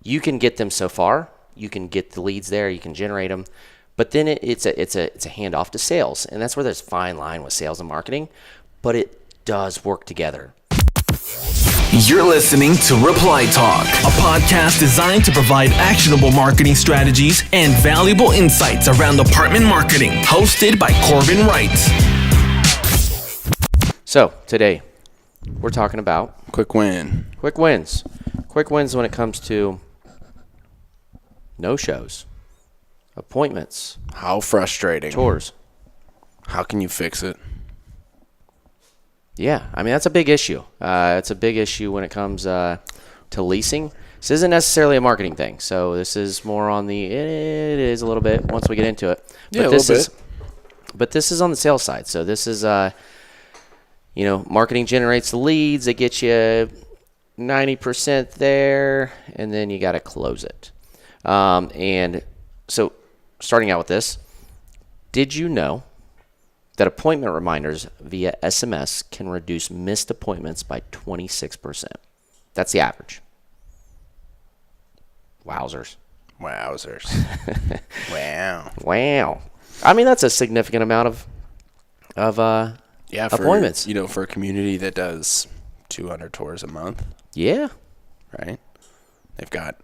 you can get them so far. You can get the leads there. You can generate them. But then it's a handoff to sales. And that's where there's a fine line with sales and marketing. But it does work together. You're listening to Reply Talk, a podcast designed to provide actionable marketing strategies and valuable insights around apartment marketing, hosted by Corbin Wright. So today we're talking about quick wins. Quick wins when it comes to no-shows, appointments. How frustrating. Tours. How can you fix it? Yeah, I mean, that's a big issue. It's a big issue when it comes to leasing. This isn't necessarily a marketing thing, so this is more on it is a little bit once we get into it. Yeah, a little bit. But this is on the sales side. So this is, marketing generates the leads. It gets you 90% there, and then you got to close it. And so starting out with this, did you know that appointment reminders via SMS can reduce missed appointments by 26%? That's the average. Wowzers. Wow. I mean, that's a significant amount of appointments. For a community that does 200 tours a month. Yeah. Right? They've got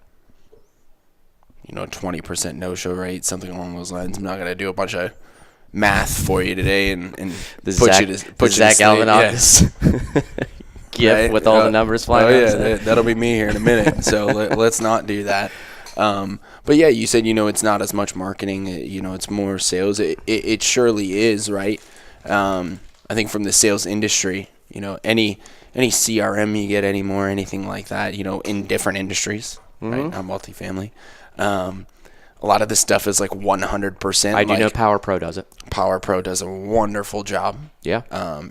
20% no-show rate, something along those lines. I'm not going to do a bunch of math for you today and put you to sleep. Zach Galifianakis GIF right? With all the numbers flying out. That'll be me here in a minute. So let's not do that. But yeah, you said it's not as much marketing. It's more sales. It surely is, right? I think from the sales industry, any CRM you get anymore, anything like that, in different industries, right? Not multifamily. A lot of this stuff is like 100%. I do know Power Pro does it. Power Pro does a wonderful job. Yeah.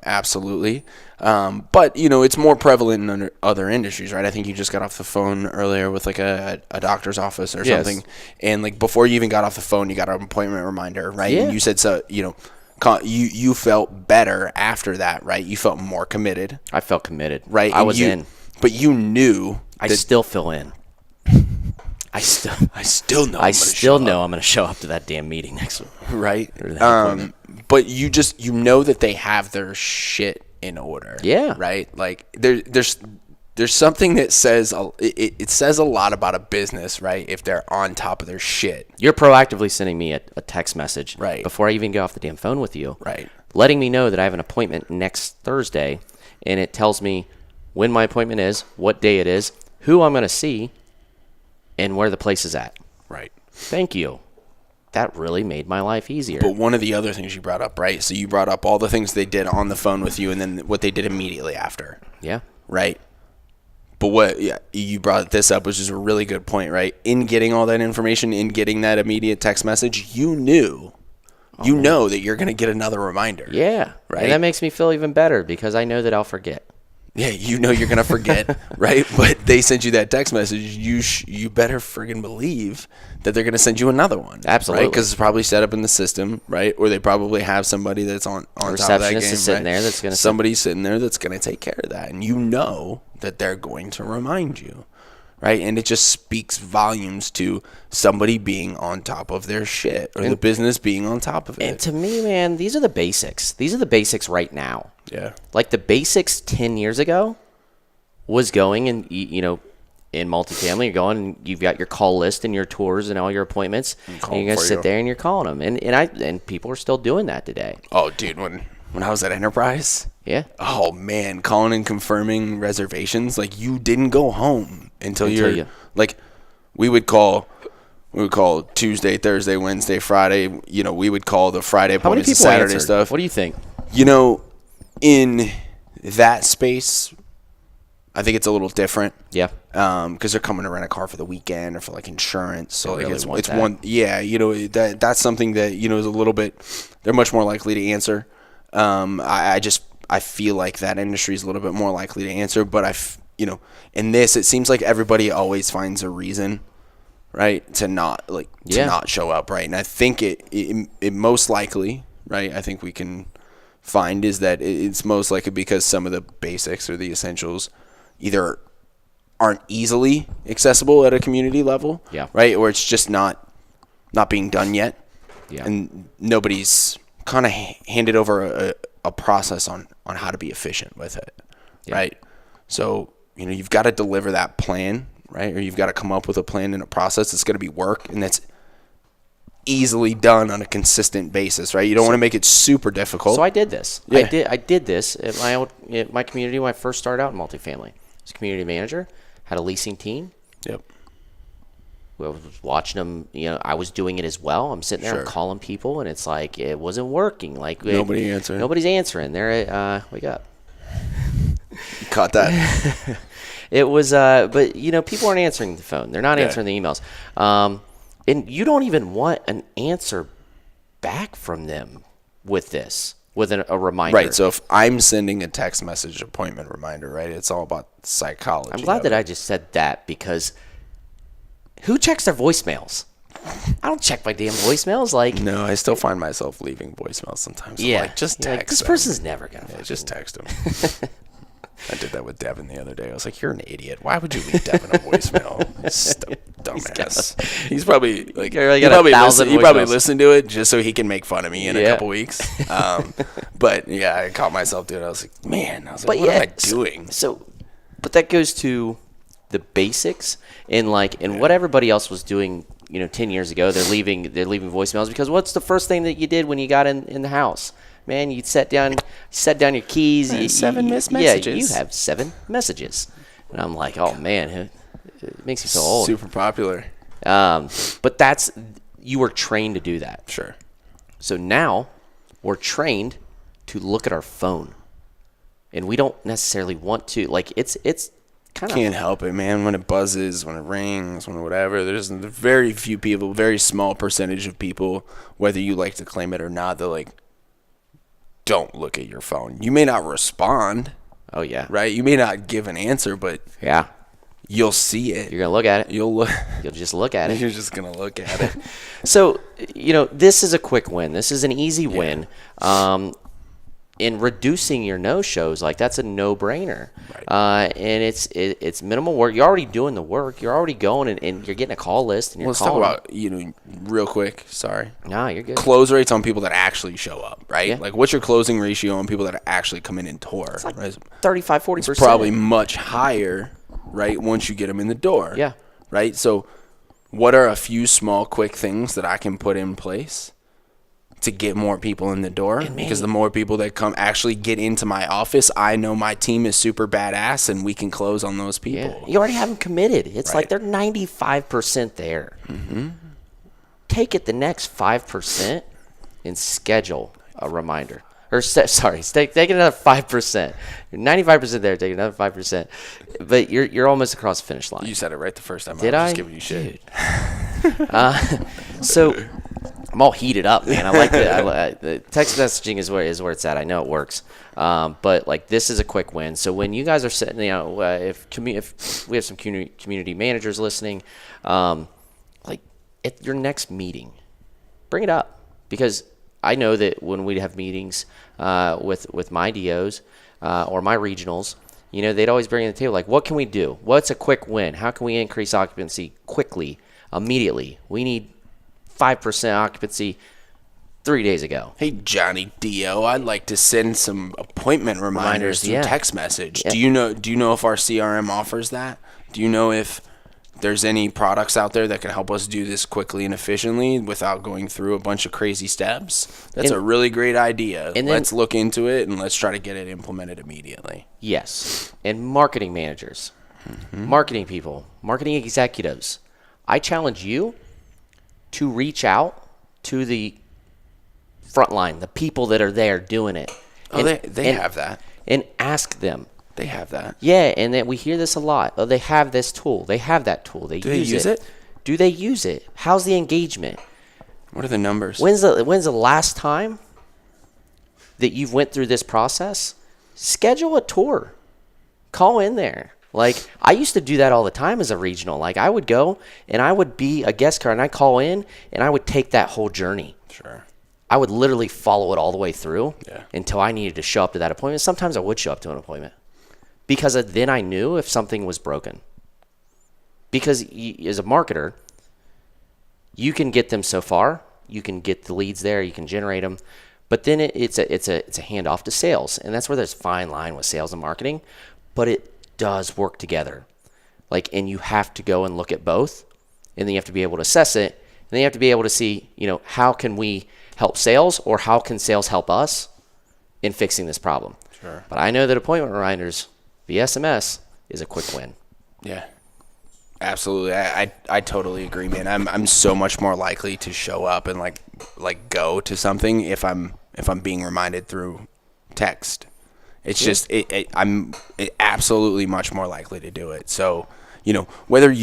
Absolutely. But, it's more prevalent in other industries, right? I think you just got off the phone earlier with like a doctor's office or something. Yes. And like before you even got off the phone, you got an appointment reminder, right? Yeah. And you said, you felt better after that, right? You felt more committed. I felt committed. Right. I was in. But you knew. I still feel in. I still know I'm going to show up to that damn meeting next week. Right. But you know that they have their shit in order. Yeah. Right. Like there's something that says it says a lot about a business, right? If they're on top of their shit. You're proactively sending me a text message, right, before I even get off the damn phone with you, right, letting me know that I have an appointment next Thursday, and it tells me when my appointment is, what day it is, who I'm going to see, and where the place is at. Right. Thank you. That really made my life easier. But one of the other things you brought up, right? So you brought up all the things they did on the phone with you and then what they did immediately after. Yeah. Right. But you brought this up, which is a really good point, right? In getting all that information, in getting that immediate text message, you know that you're going to get another reminder. Yeah. Right. And that makes me feel even better because I know that I'll forget. Yeah, you're going to forget, right? But they sent you that text message. You better friggin' believe that they're going to send you another one. Absolutely. Right? Because it's probably set up in the system, right? Or they probably have somebody that's on top of that game. Receptionist is sitting there that's going to somebody's sitting there that's going to take care of that. And you know that they're going to remind you, right? And it just speaks volumes to somebody being on top of their shit or the business being on top of it. And to me, man, these are the basics. These are the basics right now. Yeah. Like the basics 10 years ago was going and, in multifamily, you're going and you've got your call list and your tours and all your appointments. And you're going to sit there and you're calling them. And people are still doing that today. Oh, dude, when I was at Enterprise. Yeah. Oh, man, calling and confirming reservations. Like, you didn't go home until you're like, we would call Tuesday, Thursday, Wednesday, Friday. We would call the Friday appointments, the Saturday stuff. What do you think? In that space, I think it's a little different. Yeah. Because they're coming to rent a car for the weekend or for like insurance. So like it's that. one. Yeah. That's something that is a little bit. They're much more likely to answer. I feel like that industry is a little bit more likely to answer. But in this, it seems like everybody always finds a reason, right, to not show up, right. And I think it most likely, right. I think we can find is that it's most likely because some of the basics or the essentials either aren't easily accessible at a community level. Yeah. Right. Or it's just not being done yet. Yeah. And nobody's kind of handed over a process on how to be efficient with it. Yeah. Right. So, you've got to deliver that plan, right? Or you've got to come up with a plan and a process that's going to be work and that's easily done on a consistent basis, right? You don't want to make it super difficult. So I did this. Yeah. I did this at my community when I first started out in multifamily. I was a community manager, had a leasing team. Yep. I was watching them. I was doing it as well. I'm sitting there and calling people, and it's like it wasn't working. Like nobody's answering. They're wake up. You caught that. It was, but people aren't answering the phone. They're not answering the emails. And you don't even want an answer back from them with this, with a reminder. Right. So if I'm sending a text message appointment reminder, right, it's all about psychology. I'm glad that I just said that, because who checks their voicemails? I don't check my damn voicemails. Like, no, I still find myself leaving voicemails sometimes. Yeah. I'm like, just text like, this them. person's never going to just text them. I did that with Devin the other day. I was like, you're an idiot. Why would you leave Devin a voicemail? Dumbass. He's probably like, he probably listened to it just so he can make fun of me in a couple weeks. But yeah, I caught myself doing it. I was like, man, what am I doing? But that goes to the basics and what everybody else was doing, 10 years ago. They're leaving voicemails, because what's the first thing that you did when you got in the house? Man, you set down your keys. 7 missed messages. Yeah, you have 7 messages. And I'm like, oh man, it makes you feel old. Super popular. But you were trained to do that. Sure. So now we're trained to look at our phone, and we don't necessarily want to. Like, it's kind of, can't help it, man. When it buzzes, when it rings, when whatever. There's very few people, very small percentage of people, whether you like to claim it or not, they're like, don't look at your phone. You may not respond. Oh yeah. Right? You may not give an answer, but yeah, you'll see it. You're gonna look at it. You'll just look at it. You're just gonna look at it. So this is a quick win. This is an easy win. In reducing your no-shows, that's a no-brainer. Right. And it's minimal work. You're already doing the work. You're already going and you're getting a call list. And let's talk about real quick. Sorry. No, you're good. Close rates on people that actually show up, right? Yeah. Like, what's your closing ratio on people that actually come in and tour? It's like right? 35-40%. It's probably much higher, right? Once you get them in the door. Yeah. Right. So, what are a few small, quick things that I can put in place to get more people in the door? Because the more people that actually get into my office, I know my team is super badass and we can close on those people. Yeah. You already have them committed. It's like they're 95% there. Mm-hmm. Take it the next 5% and schedule a reminder. Or take another 5%. You're 95% there. Take another 5%. But you're almost across the finish line. You said it right the first time. Did I was I? just giving you shit. So I'm all heated up, man. I like the text messaging is where it's at. I know it works, but this is a quick win. So when you guys are sitting, if we have some community managers listening, at your next meeting, bring it up, because I know that when we have meetings with my DOs or my regionals, they'd always bring it to the table, what can we do? What's a quick win? How can we increase occupancy quickly, immediately? We need 5% occupancy 3 days ago. Hey, Johnny D.O., I'd like to send some appointment reminders through text message. Yeah. Do you know if our CRM offers that? Do you know if there's any products out there that can help us do this quickly and efficiently without going through a bunch of crazy steps? That's a really great idea. And let's look into it and let's try to get it implemented immediately. Yes. And marketing managers, marketing people, marketing executives, I challenge you to reach out to the front line, the people that are there doing it. They have that. And ask them. They have that. Yeah, and then we hear this a lot. Oh, they have this tool. They have that tool. Do they use it? Do they use it? How's the engagement? What are the numbers? When's the last time that you've went through this process? Schedule a tour. Call in there. I used to do that all the time as a regional. I would go and I would be a guest card and I'd call in and I would take that whole journey. Sure. I would literally follow it all the way through until I needed to show up to that appointment. Sometimes I would show up to an appointment because then I knew if something was broken. because as a marketer, you can get them so far. You can get the leads there. You can generate them. But then it's a handoff to sales. And that's where there's a fine line with sales and marketing. But it does work together. And you have to go and look at both. And then you have to be able to assess it. And then you have to be able to see, how can we help sales, or how can sales help us in fixing this problem? Sure. But I know that appointment reminders via SMS is a quick win. Yeah. Absolutely. I totally agree, man. I'm so much more likely to show up and like go to something if I'm being reminded through text. It's just I'm absolutely much more likely to do it. So, whether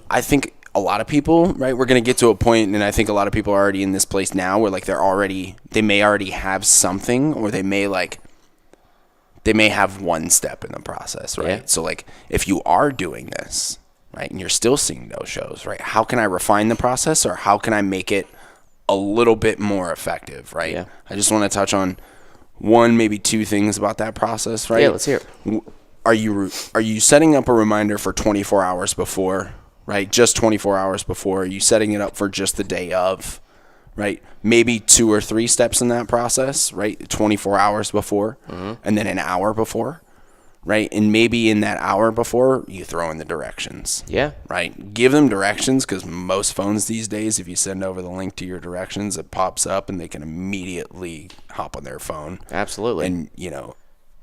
I think a lot of people, right, we're going to get to a point, and I think a lot of people are already in this place now where they may already have something, or they may have one step in the process, right? Yeah. So if you are doing this, right, and you're still seeing no shows, right, how can I refine the process, or how can I make it a little bit more effective, right? Yeah. I just want to touch on one, maybe two things about that process, right? Yeah, let's hear it. Are you setting up a reminder for 24 hours before, right? Just 24 hours before? Are you setting it up for just the day of, right? Maybe 2 or 3 steps in that process, right? 24 hours before, and then an hour before, right? And maybe in that hour before, you throw in the directions. Yeah. Right? Give them directions, because most phones these days, if you send over the link to your directions, it pops up and they can immediately hop on their phone. Absolutely.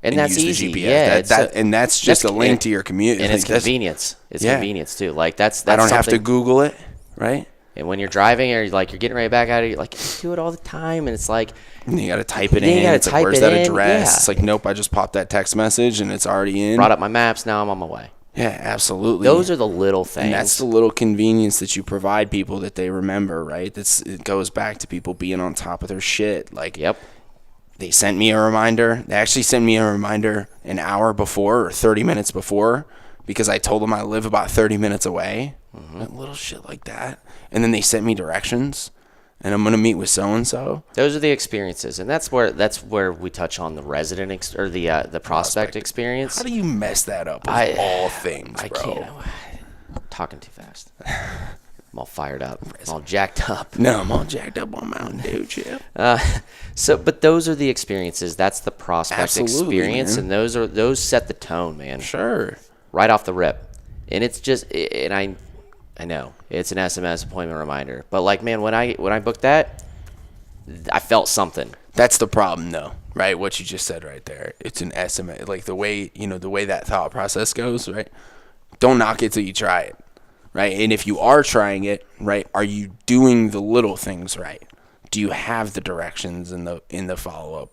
And that's use easy. The GPS. Yeah. And that's just a link to your community. And it's convenience. It's convenience too. That's I don't have to something- Google it, right? And when you're driving, or you're getting ready back out of it, you're like, I do it all the time. And it's like, And you got to type it Then you in. gotta It's like, type where's it that in, address? yeah. It's like, nope, I just popped that text message and it's already in. brought up my maps. Now I'm on my way. Yeah, absolutely. Those are the little things. And that's the little convenience that you provide people that they remember, right? It goes back to people being on top of their shit. Yep. They sent me a reminder. They actually sent me a reminder an hour before, or 30 minutes before, because I told them I live about 30 minutes away. Little shit like that. And then they sent me directions, and I'm going to meet with so-and-so. Those are the experiences. And that's where we touch on the resident or the prospect experience. How do you mess that up of all things, bro? I can't. I'm talking too fast. I'm all fired up. I'm all jacked up. No, I'm all jacked up on Mountain Dew, Chip. But those are the experiences. That's the prospect Absolutely, experience, man. and those set the tone, man. Sure. Right off the rip. And it's just, and I know it's an SMS appointment reminder, but man, when I booked that, I felt something. That's the problem, though, right? What you just said right there. It's an SMS, the way that thought process goes, right? Don't knock it till you try it. Right? And if you are trying it, right, are you doing the little things right? Do you have the directions in the follow-up?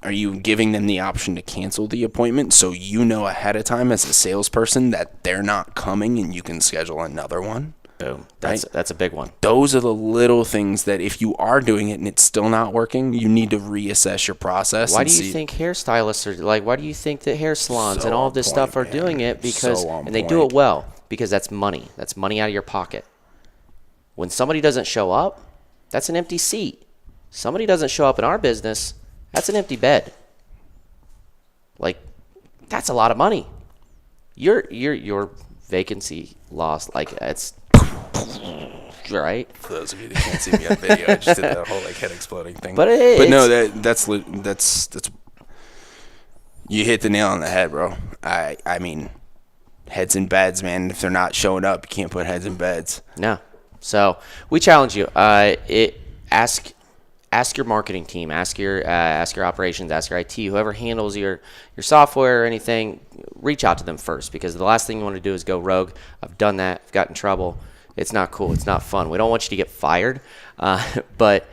Are you giving them the option to cancel the appointment so you know ahead of time as a salesperson that they're not coming and you can schedule another one? Boom. That's a big one. Those are the little things that if you are doing it and it's still not working, you need to reassess your process. Why do you think hairstylists are why do you think that hair salons and all this stuff are doing it? Because and they do it well. Because that's money. That's money out of your pocket. When somebody doesn't show up, that's an empty seat. Somebody doesn't show up in our business, that's an empty bed. That's a lot of money. Your vacancy loss, it's right. For those of you that can't see me on video, I just did that whole head exploding thing. But no, that's you hit the nail on the head, bro. I mean, heads in beds, man. If they're not showing up, you can't put heads in beds. No. So we challenge you. Ask your marketing team, ask your operations, ask your IT, whoever handles your software or anything. Reach out to them first, because the last thing you want to do is go rogue. I've done that. I've got in trouble. It's not cool. It's not fun. We don't want you to get fired, but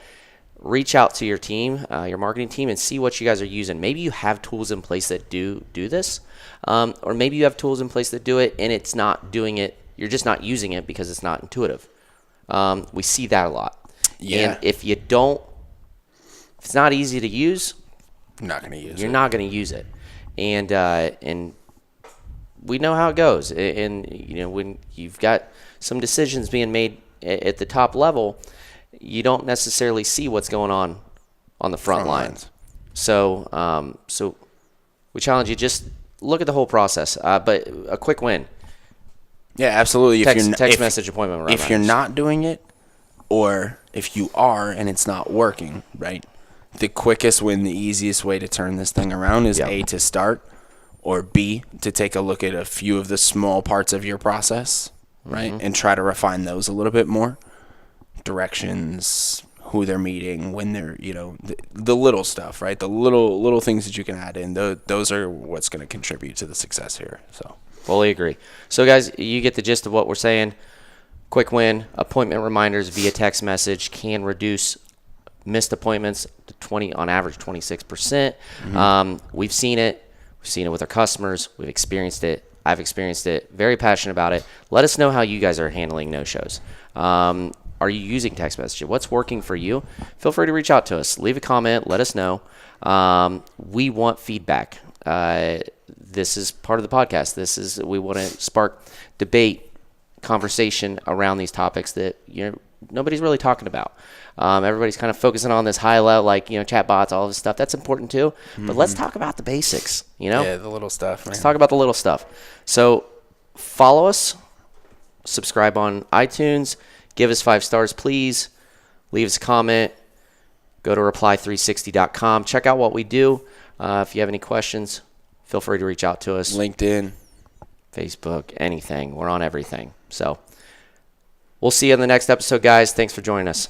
reach out to your team, your marketing team, and see what you guys are using. Maybe you have tools in place that do this, or maybe you have tools in place that do it and it's not doing it. You're just not using it because it's not intuitive. We see that a lot. Yeah. And if it's not easy to use, you're not going to use it. You're not going to use it. And we know how it goes. And when you've got some decisions being made at the top level, you don't necessarily see what's going on the front lines. So we challenge you, just look at the whole process. But a quick win. Yeah, absolutely. Text message appointment reminders. If you're not doing it, or if you are and it's not working, right? The quickest win, the easiest way to turn this thing around is A, to start, or B, to take a look at a few of the small parts of your process, right? And try to refine those a little bit more. Directions, who they're meeting, when they're, the little stuff, right? The little things that you can add in. Those are what's going to contribute to the success here. So fully agree. So guys, you get the gist of what we're saying. Quick win, appointment reminders via text message can reduce missed appointments to on average 26%. We've seen it. We've seen it with our customers. We've experienced it. I've experienced it. Very passionate about it. Let us know how you guys are handling no-shows. Are you using text messaging? What's working for you? Feel free to reach out to us. Leave a comment. Let us know. We want feedback. This is part of the podcast. We want to spark debate, conversation around these topics that nobody's really talking about. Everybody's kind of focusing on this high level, like chat bots, all this stuff. That's important too. But let's talk about the basics. Yeah, the little stuff. Let's talk about the little stuff. So follow us, subscribe on iTunes, give us 5 stars, please. Leave us a comment. Go to reply360.com. Check out what we do. If you have any questions, feel free to reach out to us. LinkedIn, Facebook, anything. We're on everything. So we'll see you in the next episode, guys. Thanks for joining us.